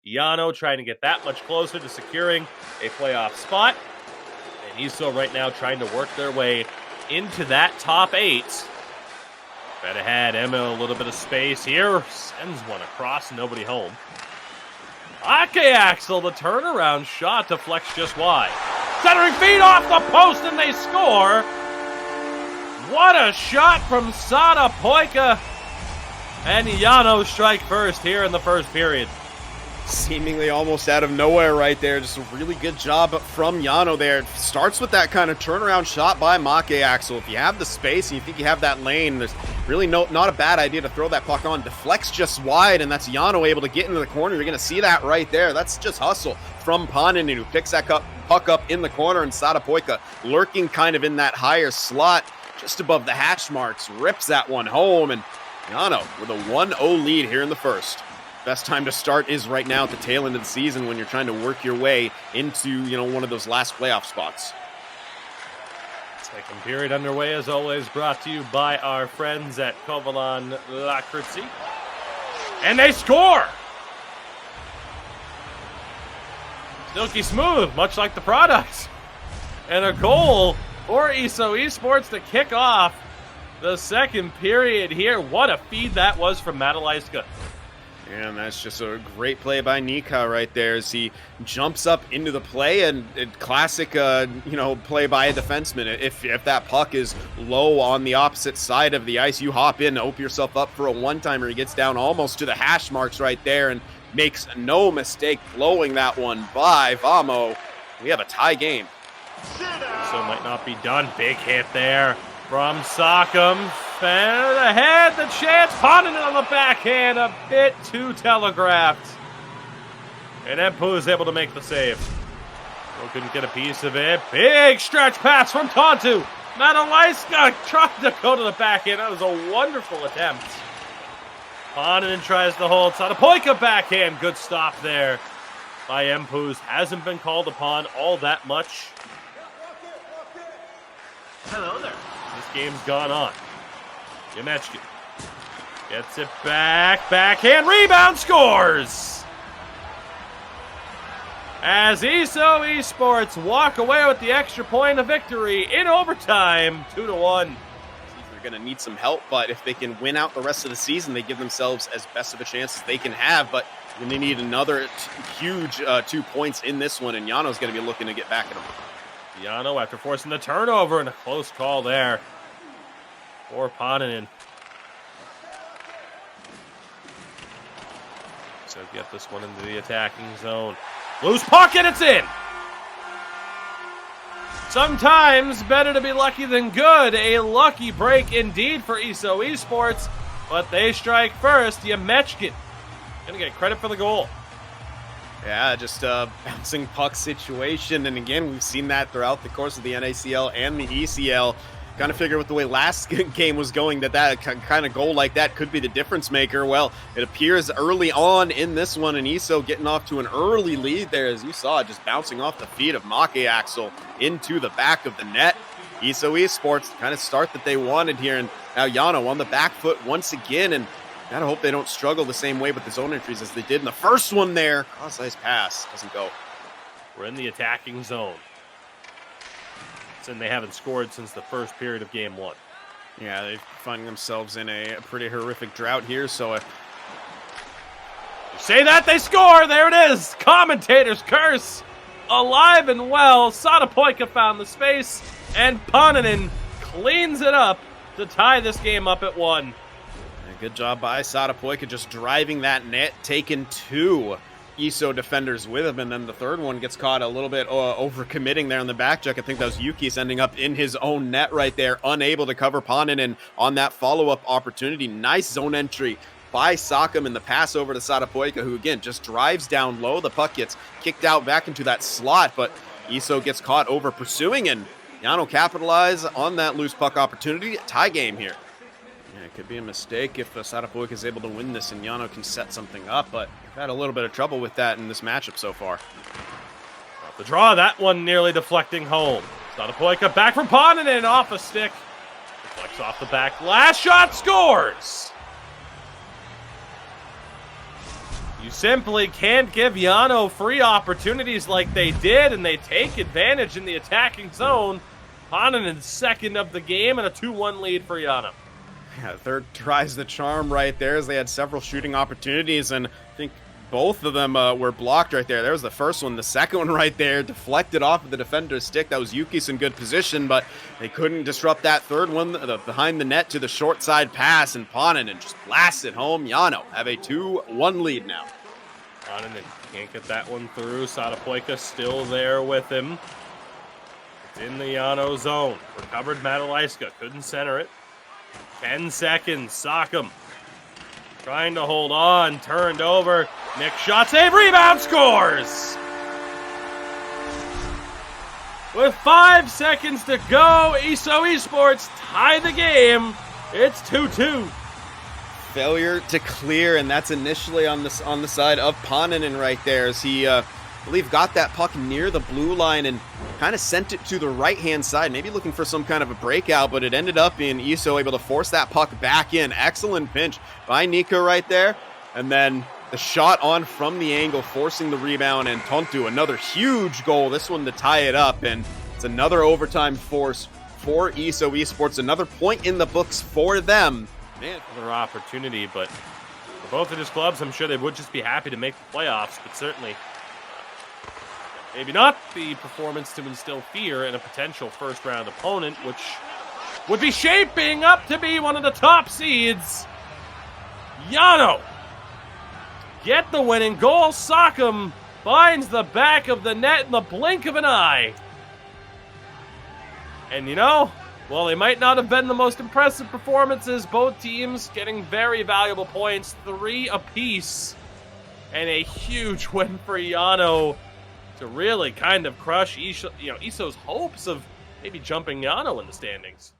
Jano trying to get that much closer to securing a playoff spot. And ECL right now trying to work their way into that top 8. Fed ahead, Emma a little bit of space here. Sends one across, nobody home. EASHL, the turnaround shot deflects just wide. Centering feed off the post and they score. What a shot from Sadapoika. And Jano strike first here in the first period. Seemingly almost out of nowhere right there. Just a really good job from Jano there. It starts with that kind of turnaround shot by EASHL. If you have the space and you think you have that lane, there's really not a bad idea to throw that puck on. Deflects just wide, and that's Jano able to get into the corner. You're going to see that right there. That's just hustle from Paananen, who picks that puck up in the corner, and Sadapoika lurking kind of in that higher slot just above the hash marks, rips that one home, and Jano with a 1-0 lead here in the first. Best time to start is right now at the tail end of the season when you're trying to work your way into, one of those last playoff spots. Second period underway, as always, brought to you by our friends at Kovalan Lakritsi. And they score! Silky smooth, much like the product. And a goal for Esports to kick off the second period here. What a feed that was from Matalaiska. And that's just a great play by Nika right there as he jumps up into the play, and classic, play by a defenseman. If that puck is low on the opposite side of the ice, you hop in, open yourself up for a one-timer. He gets down almost to the hash marks right there and makes no mistake blowing that one by Vamo. We have a tie game. So might not be done. Big hit there from Sockham. And ahead, the chance. Paananen on the backhand, a bit too telegraphed. And Empu is able to make the save. Well, couldn't get a piece of it. Big stretch pass from Tontu. Matalaiska tried to go to the backhand. That was a wonderful attempt. Paananen tries to hold. Sadapoika backhand. Good stop there by Empus. Hasn't been called upon all that much. Hello there. This game's gone on. Yemechkin gets it back. Backhand rebound, scores! As ESO Esports walk away with the extra point of victory in overtime, 2-1. They're going to need some help, but if they can win out the rest of the season, they give themselves as best of a chance as they can have. But they need another huge 2 points in this one, and Jano's going to be looking to get back at them. Jano after forcing the turnover, and a close call there for Paananen. So get this one into the attacking zone. Loose puck and it's in! Sometimes better to be lucky than good. A lucky break indeed for ESO Esports, but they strike first. Yemechkin gonna get credit for the goal. Yeah, just a bouncing puck situation, and again, we've seen that throughout the course of the NACL and the ECL. Kind of figure with the way last game was going that kind of goal like that could be the difference maker. Well, it appears early on in this one, and ESO getting off to an early lead there, as you saw, just bouncing off the feet of EASHL into the back of the net. ESO Esports, the kind of start that they wanted here, and now Jano on the back foot once again, and gotta hope they don't struggle the same way with the zone entries as they did in the first one there. Cross-ice pass, doesn't go. We're in the attacking zone. And they haven't scored since the first period of game 1. Yeah, they're finding themselves in a pretty horrific drought here, so say that, they score! There it is! Commentator's curse! Alive and well, Sadapoika found the space, and Paananen cleans it up to tie this game up at 1. Good job by Sadapoika just driving that net, taking 2 ESO defenders with him, and then the third one gets caught a little bit over-committing there on the back check. I think that was Yukis ending up in his own net right there, unable to cover Paananen on that follow-up opportunity. Nice zone entry by Sockham and the pass over to Sadapoika, who again just drives down low. The puck gets kicked out back into that slot, but ESO gets caught over pursuing, and Jano capitalize on that loose puck opportunity. Tie game here. Yeah, it could be a mistake if Sadapoika is able to win this and Jano can set something up, but we've had a little bit of trouble with that in this matchup so far. Off the draw, that one nearly deflecting home. Sadapoika back from Paananen off a stick. Deflects off the back. Last shot, scores! You simply can't give Jano free opportunities like they did, and they take advantage in the attacking zone. Paninen's second of the game, and a 2-1 lead for Jano. Yeah, third tries the charm right there, as they had several shooting opportunities, and I think both of them were blocked right there. There was the first one. The second one right there deflected off of the defender's stick. That was Yuki's in good position, but they couldn't disrupt that third one behind the net to the short side pass, and Paninen just blasts it home. Jano have a 2-1 lead now. Paninen can't get that one through. Satapoika still there with him. It's in the Jano zone. Recovered Matalaiska. Couldn't center it. 10 seconds. Sock'em trying to hold on. Turned over. Nick shot save. Rebound scores! With 5 seconds to go, Esports tie the game. It's 2-2. Failure to clear, and that's initially on the side of Paninen right there, as he, I believe, got that puck near the blue line and kind of sent it to the right-hand side, maybe looking for some kind of a breakout, but it ended up being ESO able to force that puck back in. Excellent pinch by Nico right there, and then the shot on from the angle, forcing the rebound, and Tontu, another huge goal, this one to tie it up, and it's another overtime force for ESO Esports, another point in the books for them. Man, another opportunity, but for both of his clubs, I'm sure they would just be happy to make the playoffs, but certainly maybe not the performance to instill fear in a potential first-round opponent, which would be shaping up to be one of the top seeds. Jano get the winning goal. Sock'em finds the back of the net in the blink of an eye. And you know, while they might not have been the most impressive performances, both teams getting very valuable points, 3 apiece, and a huge win for Jano to really kind of crush ESO's hopes of maybe jumping Jano in the standings.